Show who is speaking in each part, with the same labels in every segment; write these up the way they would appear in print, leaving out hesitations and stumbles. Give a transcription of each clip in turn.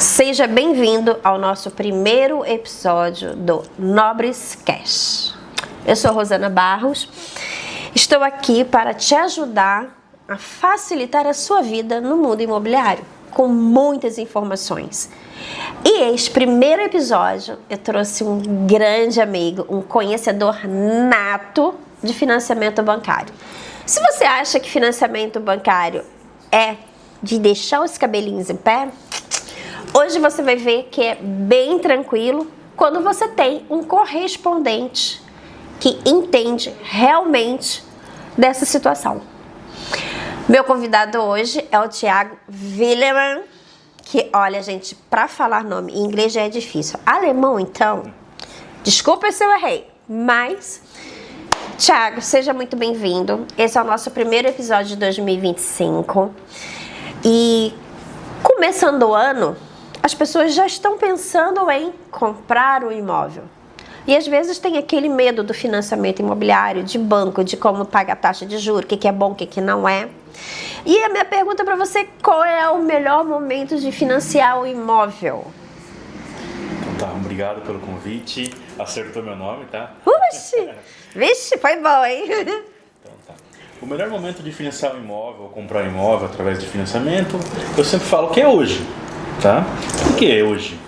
Speaker 1: Seja bem-vindo ao nosso primeiro episódio do Nobres Cash. Eu sou Rosana Barros, estou aqui para te ajudar a facilitar a sua vida no mundo imobiliário, com muitas informações. E este primeiro episódio eu trouxe um grande amigo, um conhecedor nato de financiamento bancário. Se você acha que financiamento bancário é de deixar os cabelinhos em pé, hoje você vai ver que é bem tranquilo quando você tem um correspondente que entende realmente dessa situação. Meu convidado hoje é o Thiago Willemann, que, olha, gente, para falar nome em inglês já é difícil. Alemão, então, desculpa se eu errei, mas, Thiago, seja muito bem-vindo. Esse é o nosso primeiro episódio de 2025. E, começando o ano, as pessoas já estão pensando em comprar um imóvel. E às vezes tem aquele medo do financiamento imobiliário, de banco, de como paga a taxa de juros, o que é bom, o que não é. E a minha pergunta para você, qual é o melhor momento de financiar o imóvel?
Speaker 2: Então tá, obrigado pelo convite. Acertou meu nome, tá?
Speaker 1: Vixe, foi bom, hein?
Speaker 2: Então tá. O melhor momento de financiar um imóvel, ou comprar um imóvel através de financiamento, eu sempre falo que é hoje, tá? Por que é hoje?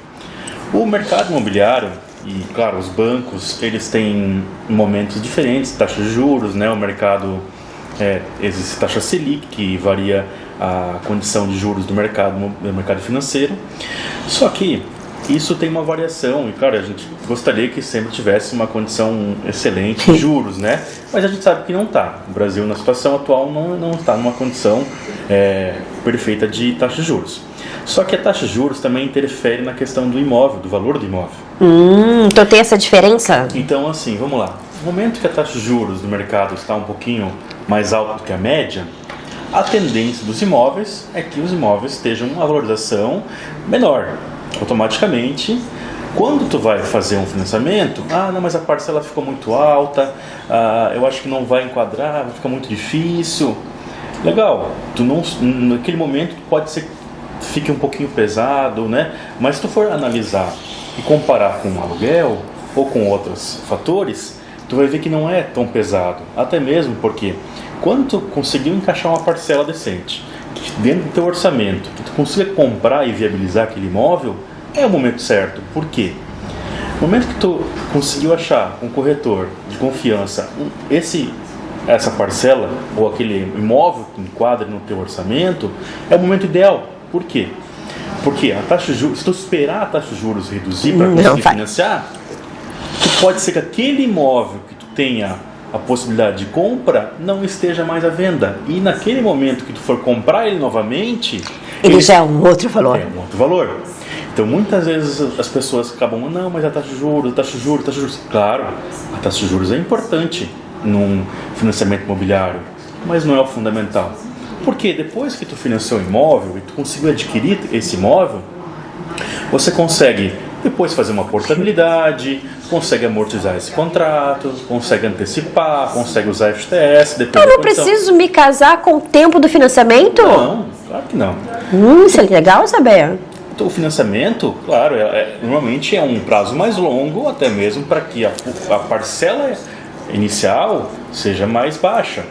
Speaker 2: O mercado imobiliário e, claro, os bancos, eles têm momentos diferentes, taxas de juros, né? O mercado, existe taxa Selic, que varia a condição de juros do mercado financeiro. Só que isso tem uma variação e, claro, a gente gostaria que sempre tivesse uma condição excelente de juros, né? Mas a gente sabe que não está. O Brasil, na situação atual, não está numa condição perfeita de taxa de juros. Só que a taxa de juros também interfere na questão do imóvel, do valor do imóvel.
Speaker 1: Então tem essa diferença?
Speaker 2: Então, assim, vamos lá. No momento que a taxa de juros do mercado está um pouquinho mais alta do que a média, a tendência dos imóveis é que os imóveis estejam uma valorização menor. Automaticamente, quando tu vai fazer um financiamento, não, mas a parcela ficou muito alta, eu acho que não vai enquadrar, vai ficar muito difícil. Legal, naquele momento pode ser que fique um pouquinho pesado, né? Mas se tu for analisar e comparar com um aluguel ou com outros fatores, tu vai ver que não é tão pesado. Até mesmo porque quando tu conseguiu encaixar uma parcela decente, que dentro do teu orçamento, que tu consiga comprar e viabilizar aquele imóvel, é o momento certo. Por quê? No momento que tu conseguiu achar um corretor de confiança, essa parcela ou aquele imóvel que enquadra no teu orçamento, é o momento ideal. Por quê? Porque a taxa de juros, se tu esperar a taxa de juros reduzir para conseguir financiar, pode ser que aquele imóvel que tu tenha a possibilidade de compra não esteja mais à venda. E naquele momento que tu for comprar ele novamente,
Speaker 1: ele já é um outro valor.
Speaker 2: É um outro valor. Então muitas vezes as pessoas acabam, não, mas a taxa de juros. Claro, a taxa de juros é importante num financiamento imobiliário, mas não é o fundamental. Porque depois que tu financiou o imóvel e tu conseguiu adquirir esse imóvel, você consegue depois fazer uma portabilidade, consegue amortizar esse contrato, consegue antecipar, consegue usar FTS.
Speaker 1: Então eu não preciso me casar com o tempo do financiamento?
Speaker 2: Não, claro que não.
Speaker 1: Isso é legal saber.
Speaker 2: Então, o financiamento, claro, normalmente é um prazo mais longo, até mesmo para que a parcela inicial seja mais baixa.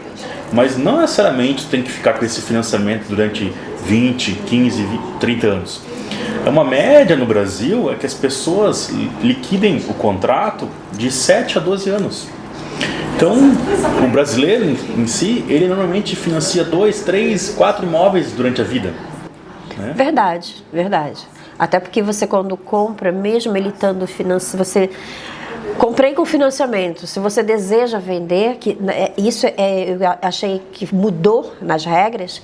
Speaker 2: Mas não necessariamente tem que ficar com esse financiamento durante 20, 15, 30 anos. Uma média no Brasil é que as pessoas liquidem o contrato de 7 a 12 anos. Então, o brasileiro em si, ele normalmente financia 2, 3, 4 imóveis durante a vida, né?
Speaker 1: Verdade. Até porque você, quando compra, mesmo ele estando você... Comprei com financiamento. Se você deseja vender, eu achei que mudou nas regras,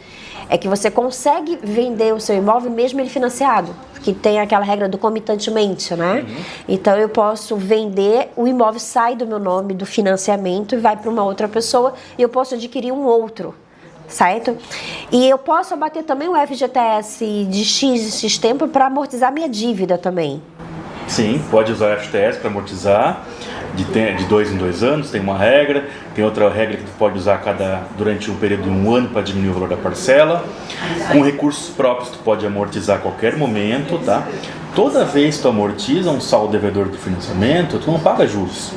Speaker 1: é que você consegue vender o seu imóvel mesmo ele financiado, que tem aquela regra do comitantemente, né? Então eu posso vender, o imóvel sai do meu nome do financiamento e vai para uma outra pessoa e eu posso adquirir um outro, certo? E eu posso abater também o FGTS de X tempo para amortizar minha dívida também.
Speaker 2: Sim, pode usar FTS para amortizar. de 2 em 2 anos, tem uma regra, tem outra regra que tu pode usar durante um período de 1 ano para diminuir o valor da parcela. Com recursos próprios tu pode amortizar a qualquer momento, tá? Toda vez que tu amortiza um saldo devedor do financiamento, tu não paga juros.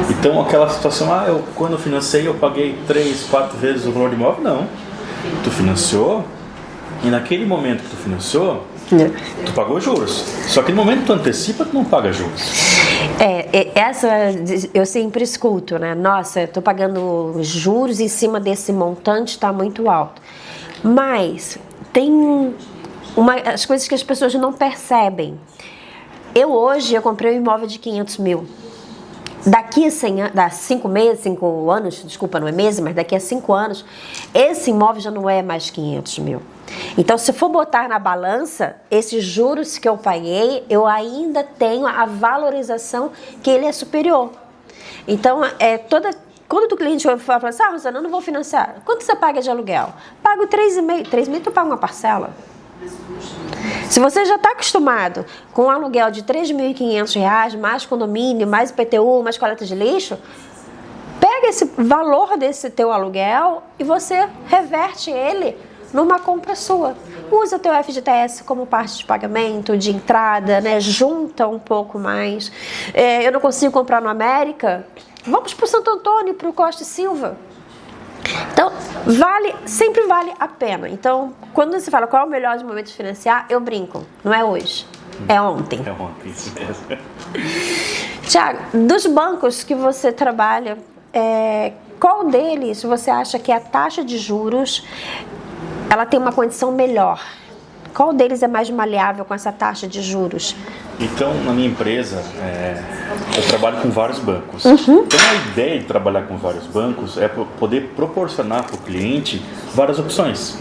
Speaker 2: Então aquela situação, quando eu financei eu paguei 3, 4 vezes o valor do imóvel, não. Tu financiou e naquele momento que tu financiou, tu pagou juros. Só que no momento que tu antecipa, tu não paga juros.
Speaker 1: Essa eu sempre escuto, né? Nossa, eu tô pagando juros em cima desse montante, tá muito alto. Mas tem as coisas que as pessoas não percebem. Hoje eu comprei um imóvel de 500 mil. Daqui a 5 meses, 5 anos, desculpa, não é meses, mas daqui a 5 anos, esse imóvel já não é mais 500 mil. Então, se for botar na balança, esses juros que eu paguei, eu ainda tenho a valorização que ele é superior. Então, quando o cliente fala assim, Rosana, eu não vou financiar. Quanto você paga de aluguel? Pago 3,5. 3,5 tu paga uma parcela. Se você já está acostumado com um aluguel de R$ 3.500, mais condomínio, mais IPTU, mais coleta de lixo, pega esse valor desse teu aluguel e você reverte ele numa compra sua. Usa o teu FGTS como parte de pagamento, de entrada, né? Junta um pouco mais. Eu não consigo comprar no América? Vamos para o Santo Antônio, para o Costa e Silva. Então, sempre vale a pena. Então, quando você fala qual é o melhor momento de financiar, eu brinco. Não é hoje, é ontem.
Speaker 2: É ontem, isso mesmo.
Speaker 1: Tiago, dos bancos que você trabalha, qual deles você acha que a taxa de juros ela tem uma condição melhor? Qual deles é mais maleável com essa taxa de juros?
Speaker 2: Então, na minha empresa, eu trabalho com vários bancos. Então, a ideia de trabalhar com vários bancos é poder proporcionar para o cliente várias opções.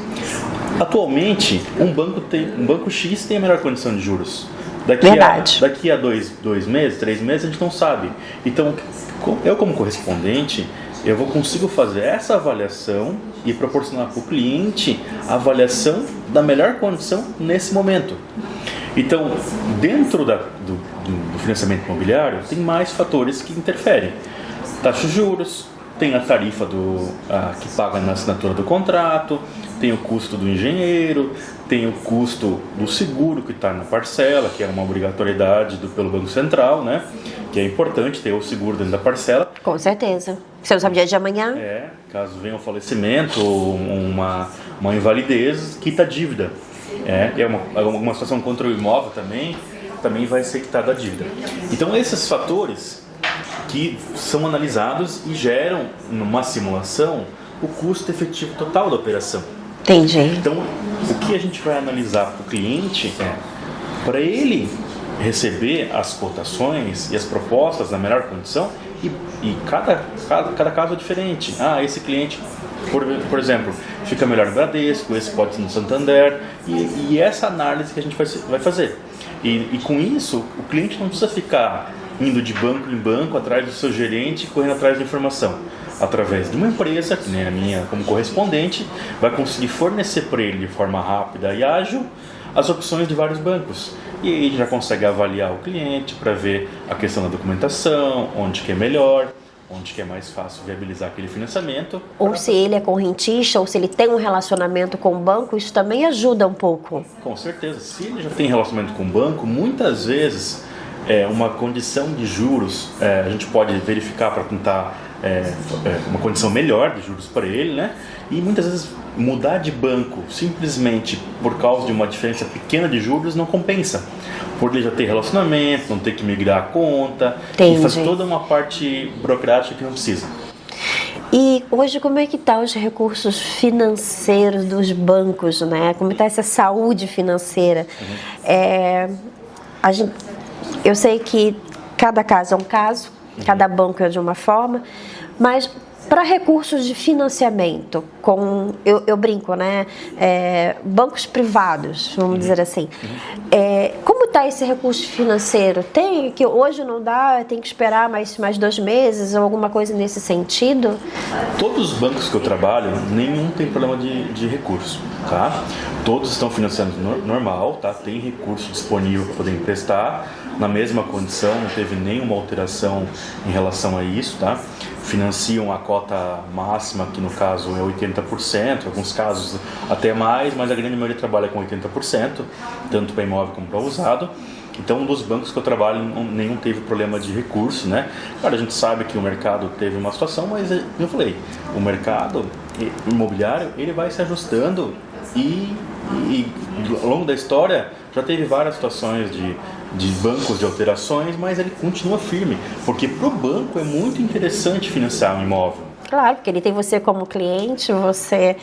Speaker 2: Atualmente, um banco X tem a melhor condição de juros. Daqui a 2 meses, 3 meses, a gente não sabe. Então, eu como correspondente, eu consigo fazer essa avaliação e proporcionar para o cliente a avaliação da melhor condição nesse momento. Então, dentro do financiamento imobiliário, tem mais fatores que interferem. Taxa de juros, tem a tarifa que paga na assinatura do contrato, tem o custo do engenheiro, tem o custo do seguro que está na parcela, que é uma obrigatoriedade pelo Banco Central, né? Que é importante ter o seguro dentro da parcela.
Speaker 1: Com certeza. Você não sabe o dia de amanhã?
Speaker 2: Caso venha um falecimento ou uma invalidez, quita a dívida. Uma situação contra o imóvel também vai ser quitada a dívida. Então, esses fatores que são analisados e geram, numa simulação, o custo efetivo total da operação.
Speaker 1: Entendi.
Speaker 2: Então, o que a gente vai analisar para o cliente para ele receber as cotações e as propostas na melhor condição, e cada caso é diferente. Esse cliente, por exemplo, fica melhor no Bradesco, esse pode ser no Santander, e essa análise que a gente vai fazer. E com isso, o cliente não precisa ficar indo de banco em banco atrás do seu gerente, correndo atrás da informação. Através de uma empresa, que nem a minha como correspondente, vai conseguir fornecer para ele de forma rápida e ágil as opções de vários bancos. E aí já consegue avaliar o cliente para ver a questão da documentação, onde que é melhor, onde que é mais fácil viabilizar aquele financiamento.
Speaker 1: Ou se ele é correntista, ou se ele tem um relacionamento com o banco, isso também ajuda um pouco.
Speaker 2: Com certeza. Se ele já tem relacionamento com o banco, muitas vezes uma condição de juros a gente pode verificar para tentar uma condição melhor de juros para ele, né? E muitas vezes mudar de banco simplesmente por causa de uma diferença pequena de juros não compensa, por ele já ter relacionamento, não ter que migrar a conta.
Speaker 1: Entendi.
Speaker 2: E fazer toda uma parte burocrática que não precisa.
Speaker 1: E hoje como é que estão os recursos financeiros dos bancos, né? Como está essa saúde financeira? Eu sei que cada caso é um caso, cada banco é de uma forma, mas para recursos de financiamento, eu brinco, né? Bancos privados, vamos dizer assim. Como está esse recurso financeiro? Tem que hoje não dá, tem que esperar mais 2 meses ou alguma coisa nesse sentido?
Speaker 2: Todos os bancos que eu trabalho, nenhum tem problema de recurso, tá? Todos estão financiando normal, tá? Tem recurso disponível para poder emprestar, na mesma condição, não teve nenhuma alteração em relação a isso, tá? Financiam a cota máxima, que no caso é 80%, alguns casos até mais, mas a grande maioria trabalha com 80%, tanto para imóvel como para usado. Então, um dos bancos que eu trabalho, nenhum teve problema de recurso, né? Claro, a gente sabe que o mercado teve uma situação, mas, como eu falei, o mercado imobiliário, ele vai se ajustando e ao longo da história já teve várias situações de bancos de alterações, mas ele continua firme, porque para o banco é muito interessante financiar um imóvel.
Speaker 1: Claro, porque ele tem você como cliente, você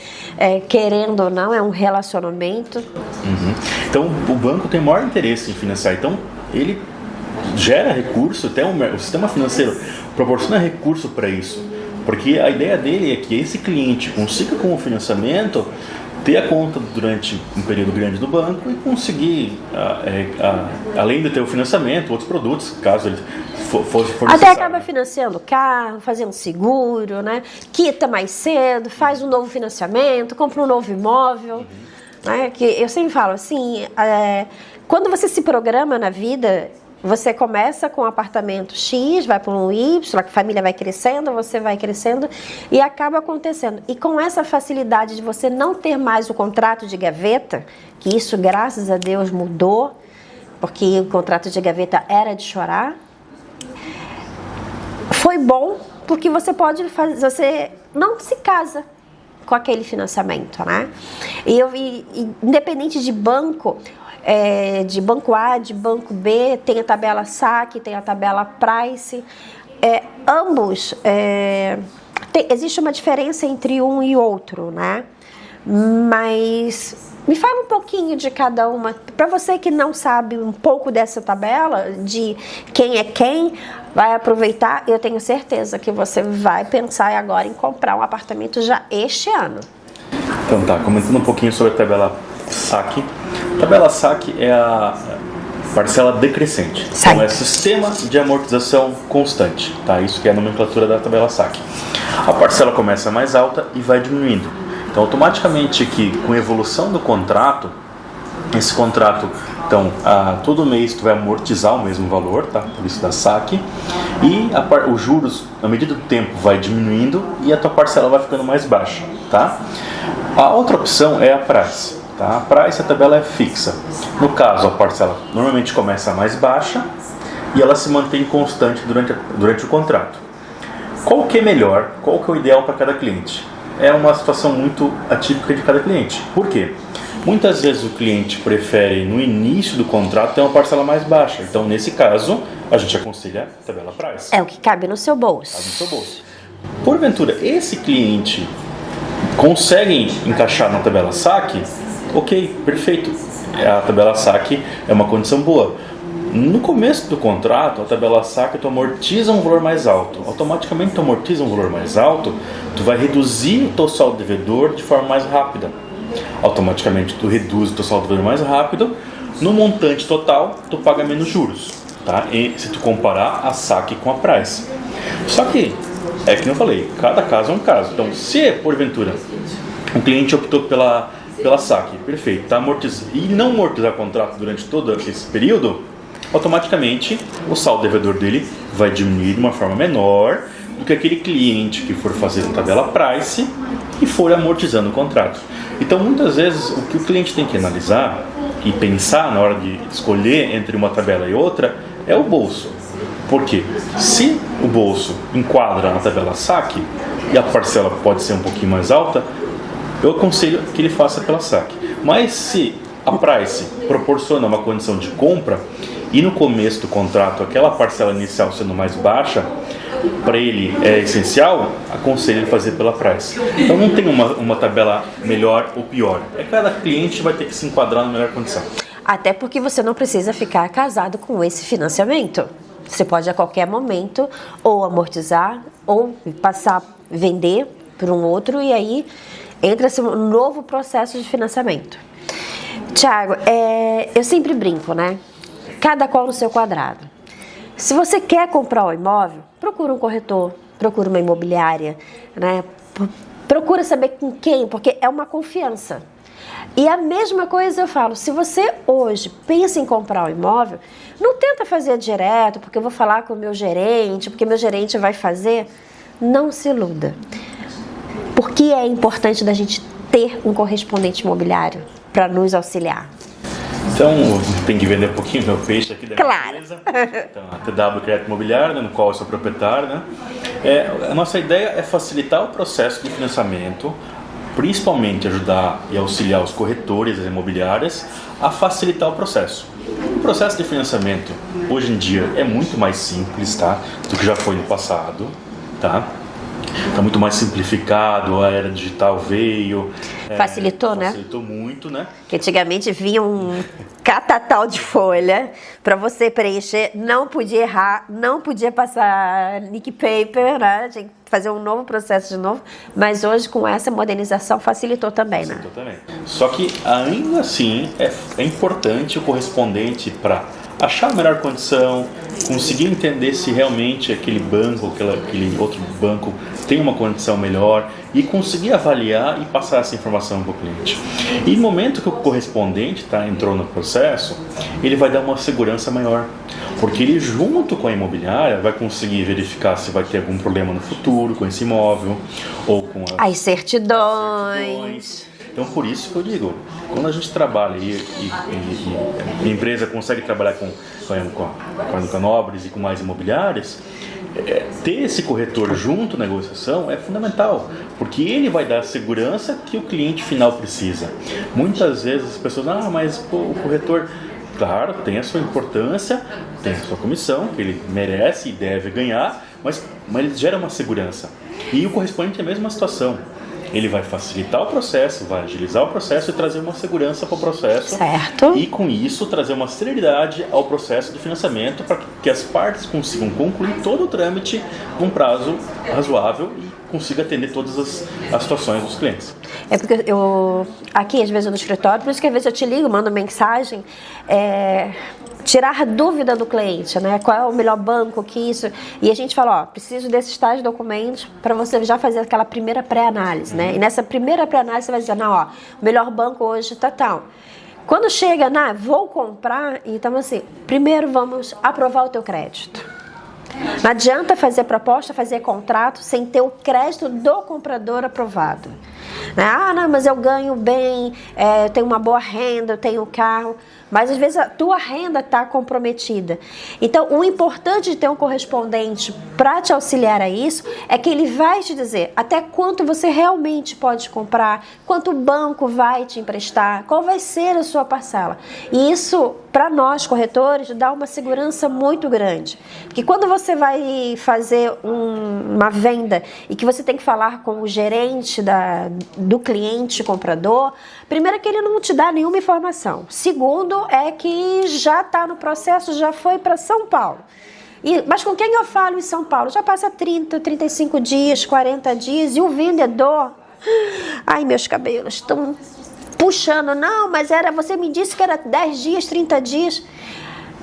Speaker 1: querendo ou não, é um relacionamento.
Speaker 2: Então, o banco tem maior interesse em financiar. Então, ele gera recurso, até o sistema financeiro proporciona recurso para isso. Porque a ideia dele é que esse cliente consiga, com o financiamento, ter a conta durante um período grande do banco e conseguir, além de ter o financiamento, outros produtos, caso ele for necessário.
Speaker 1: Até acaba financiando carro, fazendo seguro, né? Quita mais cedo, faz um novo financiamento, compra um novo imóvel. Né? Que eu sempre falo assim, quando você se programa na vida, você começa com um apartamento X, vai para um Y, a família vai crescendo, você vai crescendo e acaba acontecendo. E com essa facilidade de você não ter mais o contrato de gaveta, que isso, graças a Deus, mudou, porque o contrato de gaveta era de chorar, foi bom porque você pode fazer, você não se casa com aquele financiamento, né? E independente de banco, de banco A, de banco B, tem a tabela saque, tem a tabela price, ambos, existe uma diferença entre um e outro, né? Mas me fala um pouquinho de cada uma, para você que não sabe um pouco dessa tabela, de quem é quem, vai aproveitar, eu tenho certeza que você vai pensar agora em comprar um apartamento já este ano.
Speaker 2: Então tá, comentando um pouquinho sobre a tabela saque. A tabela saque é a parcela decrescente. Então é sistema de amortização constante, tá? Isso que é a nomenclatura da tabela saque. A parcela começa mais alta e vai diminuindo. Então automaticamente que com a evolução do contrato, esse contrato, então, todo mês tu vai amortizar o mesmo valor, tá? Por isso da saque. E os juros, na medida do tempo, vai diminuindo e a tua parcela vai ficando mais baixa, tá? A outra opção é a price, tá? A price, a tabela é fixa. No caso, a parcela normalmente começa mais baixa e ela se mantém constante durante o contrato. Qual que é melhor? Qual que é o ideal para cada cliente? É uma situação muito atípica de cada cliente. Por quê? Muitas vezes o cliente prefere, no início do contrato, ter uma parcela mais baixa. Então, nesse caso, a gente aconselha a tabela price.
Speaker 1: É o que cabe no seu bolso.
Speaker 2: Cabe no seu bolso. Porventura, esse cliente consegue encaixar na tabela saque? Ok, perfeito. A tabela saque é uma condição boa. No começo do contrato, a tabela saque tu amortiza um valor mais alto. Automaticamente tu amortiza um valor mais alto, tu vai reduzir o teu saldo devedor de forma mais rápida. Automaticamente tu reduz o teu saldo devedor mais rápido. No montante total, tu paga menos juros, tá? E se tu comparar a saque com a price. Só que, é que eu falei, cada caso é um caso. Então, se porventura o cliente optou pela saque, perfeito, tá amortizando, e não amortizar o contrato durante todo esse período, automaticamente o saldo devedor dele vai diminuir de uma forma menor do que aquele cliente que for fazer a tabela price e for amortizando o contrato. Então, muitas vezes, o que o cliente tem que analisar e pensar na hora de escolher entre uma tabela e outra é o bolso. Por quê? Se o bolso enquadra na tabela saque e a parcela pode ser um pouquinho mais alta, eu aconselho que ele faça pela saque. Mas se a price proporciona uma condição de compra e no começo do contrato aquela parcela inicial sendo mais baixa, para ele é essencial, aconselho ele fazer pela price. Então não tem uma tabela melhor ou pior. Cada cliente vai ter que se enquadrar na melhor condição.
Speaker 1: Até porque você não precisa ficar casado com esse financiamento. Você pode a qualquer momento ou amortizar ou vender para um outro e aí entra um novo processo de financiamento. Tiago, eu sempre brinco, né? Cada qual no seu quadrado. Se você quer comprar um imóvel, procura um corretor, procura uma imobiliária, né? Procura saber com quem, porque é uma confiança. E a mesma coisa eu falo, se você hoje pensa em comprar um imóvel, não tenta fazer direto, porque eu vou falar com o meu gerente, porque meu gerente vai fazer. Não se iluda. Por que é importante da gente ter um correspondente imobiliário para nos auxiliar?
Speaker 2: Então, tem que vender um pouquinho meu peixe aqui da
Speaker 1: Claro.
Speaker 2: empresa. Então, a TW Crédito Imobiliário, né, no qual eu sou proprietário, né? A nossa ideia é facilitar o processo de financiamento, principalmente ajudar e auxiliar os corretores, as imobiliárias, a facilitar o processo. O processo de financiamento, hoje em dia, é muito mais simples, tá? Do que já foi no passado, tá? Está muito mais simplificado, a era digital veio.
Speaker 1: Facilitou, né?
Speaker 2: Facilitou muito, né?
Speaker 1: Que antigamente vinha um catatal de folha para você preencher, não podia errar, não podia passar nick paper, né? Tinha que fazer um novo processo de novo. Mas hoje, com essa modernização, facilitou também, né?
Speaker 2: Facilitou também. Só que, ainda assim, é importante o correspondente para achar a melhor condição, conseguir entender se realmente aquele banco, aquele outro banco tem uma condição melhor e conseguir avaliar e passar essa informação para o cliente. E no momento que o correspondente entrou no processo, ele vai dar uma segurança maior, porque ele junto com a imobiliária vai conseguir verificar se vai ter algum problema no futuro com esse imóvel ou com
Speaker 1: as certidões.
Speaker 2: Então, por isso que eu digo, quando a gente trabalha e a empresa consegue trabalhar com a Nobres e com mais imobiliárias, ter esse corretor junto na negociação é fundamental, porque ele vai dar a segurança que o cliente final precisa. Muitas vezes as pessoas, mas o corretor, claro, tem a sua importância, tem a sua comissão, que ele merece e deve ganhar, mas ele gera uma segurança. E o correspondente é a mesma situação. Ele vai facilitar o processo, vai agilizar o processo e trazer uma segurança para o processo.
Speaker 1: Certo.
Speaker 2: E com isso trazer uma celeridade ao processo de financiamento para que as partes consigam concluir todo o trâmite num prazo razoável e consiga atender todas as situações dos clientes.
Speaker 1: É porque eu, aqui às vezes no escritório, por isso que às vezes eu te ligo, mando mensagem, tirar dúvida do cliente, né? Qual é o melhor banco, que isso... E a gente fala, preciso desses tais documentos para você já fazer aquela primeira pré-análise, né? E nessa primeira pré-análise você vai dizer, o melhor banco hoje tá tal. Quando chega, vou comprar, então assim, primeiro vamos aprovar o teu crédito. Não adianta fazer proposta, fazer contrato sem ter o crédito do comprador aprovado. Não, mas eu ganho bem, eu tenho uma boa renda, eu tenho carro, mas às vezes a tua renda está comprometida. Então, o importante de ter um correspondente para te auxiliar a isso é que ele vai te dizer até quanto você realmente pode comprar, quanto o banco vai te emprestar, qual vai ser a sua parcela. E isso, para nós corretores, dá uma segurança muito grande. Porque quando você vai fazer uma venda e que você tem que falar com o gerente do cliente comprador, primeiro é que ele não te dá nenhuma informação. Segundo é que já está no processo, já foi para São Paulo. Mas com quem eu falo em São Paulo? Já passa 30, 35 dias, 40 dias e o vendedor... Ai, meus cabelos estão puxando. Não, mas você me disse que era 10 dias, 30 dias...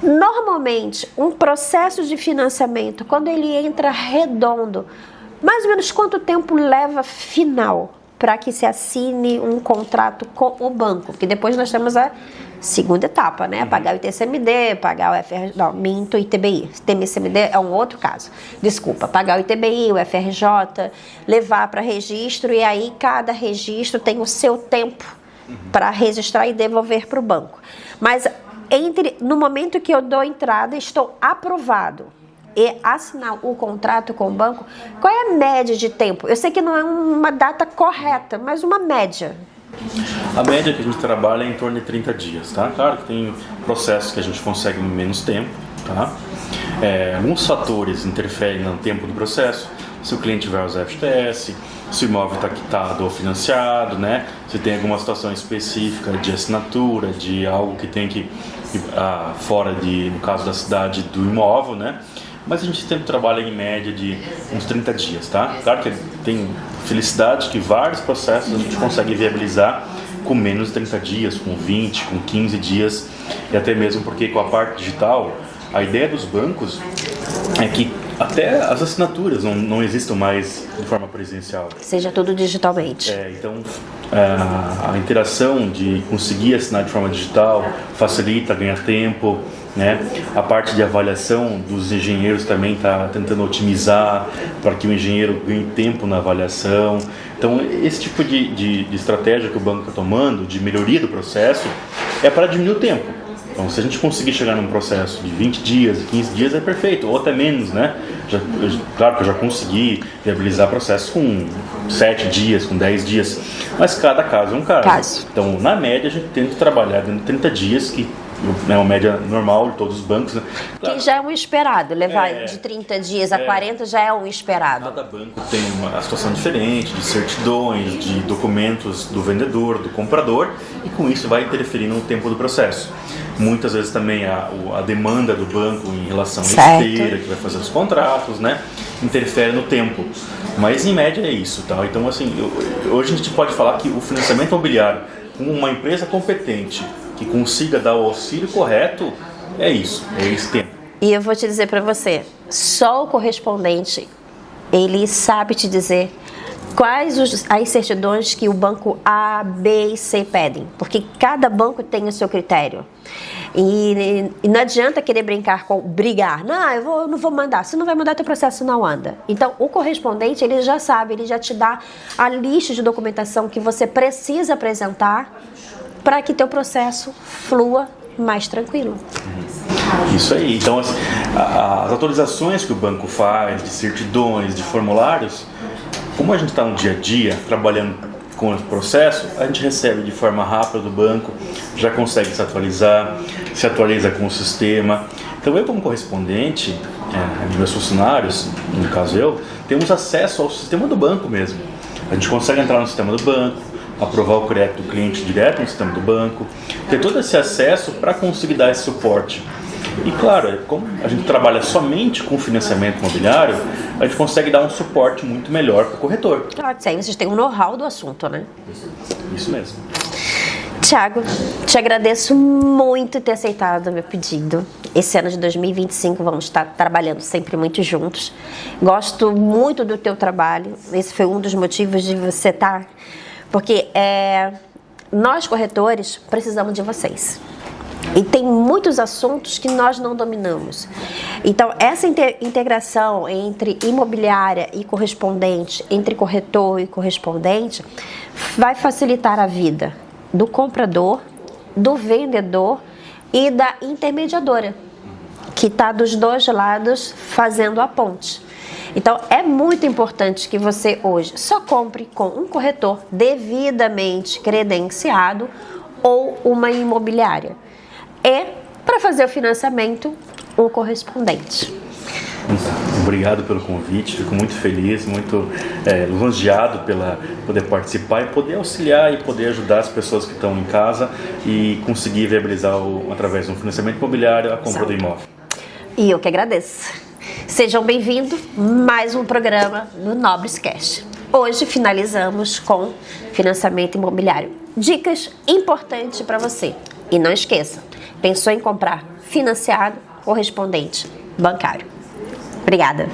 Speaker 1: Normalmente, um processo de financiamento, quando ele entra redondo, mais ou menos quanto tempo leva final para que se assine um contrato com o banco? Porque depois nós temos a segunda etapa, né? Pagar o ITCMD, pagar o FRJ, não, minto, ITBI. ITCMD é um outro caso. Desculpa, pagar o ITBI, o FRJ, levar para registro e aí cada registro tem o seu tempo para registrar e devolver para o banco. Mas no momento que eu dou entrada, estou aprovado e assinar o contrato com o banco, qual é a média de tempo? Eu sei que não é uma data correta, mas uma média.
Speaker 2: A média que a gente trabalha é em torno de 30 dias, tá? Claro que tem processos que a gente consegue em menos tempo, tá? Alguns fatores interferem no tempo do processo. Se o cliente vai usar FGTS, se o imóvel está quitado ou financiado, né? Se tem alguma situação específica de assinatura, de algo que tem que fora no caso da cidade do imóvel, né? Mas a gente sempre trabalha em média de uns 30 dias, tá? Claro que tem felicidade que vários processos a gente consegue viabilizar com menos de 30 dias, com 20, com 15 dias, e até mesmo porque com a parte digital, a ideia dos bancos é que até as assinaturas não existam mais de forma presencial.
Speaker 1: Seja tudo digitalmente.
Speaker 2: Então, a interação de conseguir assinar de forma digital facilita, ganha tempo, né? A parte de avaliação dos engenheiros também está tentando otimizar para que o engenheiro ganhe tempo na avaliação. Então, esse tipo de estratégia que o banco está tomando, de melhoria do processo, é para diminuir o tempo. Então, se a gente conseguir chegar num processo de 20 dias, 15 dias, é perfeito, ou até menos, né? Claro que eu já consegui viabilizar processos com 7 dias, com 10 dias, mas cada caso é um caso. Então, na média, a gente tenta trabalhar dentro de 30 dias, que é uma média normal de todos os bancos, né?
Speaker 1: Claro. Que já é um esperado, levar de 30 dias a 40 já é um esperado.
Speaker 2: Cada banco tem uma situação diferente, de certidões, de documentos do vendedor, do comprador, e com isso vai interferir no tempo do processo. Muitas vezes também a demanda do banco em relação à esteira, que vai fazer os contratos, né? Interfere no tempo. Mas em média é isso, tá? Então, assim, hoje a gente pode falar que o financiamento imobiliário com uma empresa competente que consiga dar o auxílio correto, é isso, é esse tempo.
Speaker 1: E eu vou te dizer para você, só o correspondente, ele sabe te dizer quais as certidões que o banco A, B e C pedem, porque cada banco tem o seu critério. E não adianta querer brigar. Não, eu não vou mandar. Se não vai mandar, teu processo não anda. Então, o correspondente, ele já sabe, ele já te dá a lista de documentação que você precisa apresentar para que teu processo flua mais tranquilo.
Speaker 2: Isso aí. Então, as atualizações que o banco faz, de certidões, de formulários, como a gente está no dia a dia, trabalhando com o processo, a gente recebe de forma rápida do banco, já consegue se atualiza com o sistema. Então, eu como correspondente, meus funcionários, no caso eu, temos acesso ao sistema do banco mesmo. A gente consegue entrar no sistema do banco, aprovar o crédito do cliente direto no sistema do banco, ter todo esse acesso para conseguir dar esse suporte. E claro, como a gente trabalha somente com financiamento imobiliário, a gente consegue dar um suporte muito melhor para o corretor.
Speaker 1: Claro, aí vocês têm um know-how do assunto, né?
Speaker 2: Isso mesmo.
Speaker 1: Tiago, te agradeço muito ter aceitado o meu pedido. Esse ano de 2025 vamos estar trabalhando sempre muito juntos. Gosto muito do teu trabalho. Esse foi um dos motivos de você estar... Porque nós, corretores, precisamos de vocês. E tem muitos assuntos que nós não dominamos. Então, essa integração entre imobiliária e correspondente, entre corretor e correspondente, vai facilitar a vida do comprador, do vendedor e da intermediadora, que está dos dois lados fazendo a ponte. Então, é muito importante que você hoje só compre com um corretor devidamente credenciado ou uma imobiliária. Para fazer o financiamento, um correspondente.
Speaker 2: Obrigado pelo convite, fico muito feliz, muito lisonjeado pela poder participar e poder auxiliar e poder ajudar as pessoas que estão em casa e conseguir viabilizar, através de um financiamento imobiliário, a compra do imóvel.
Speaker 1: E eu que agradeço. Sejam bem-vindos a mais um programa do Nobres Cash. Hoje finalizamos com financiamento imobiliário. Dicas importantes para você. E não esqueça, pensou em comprar financiado, correspondente, bancário. Obrigada.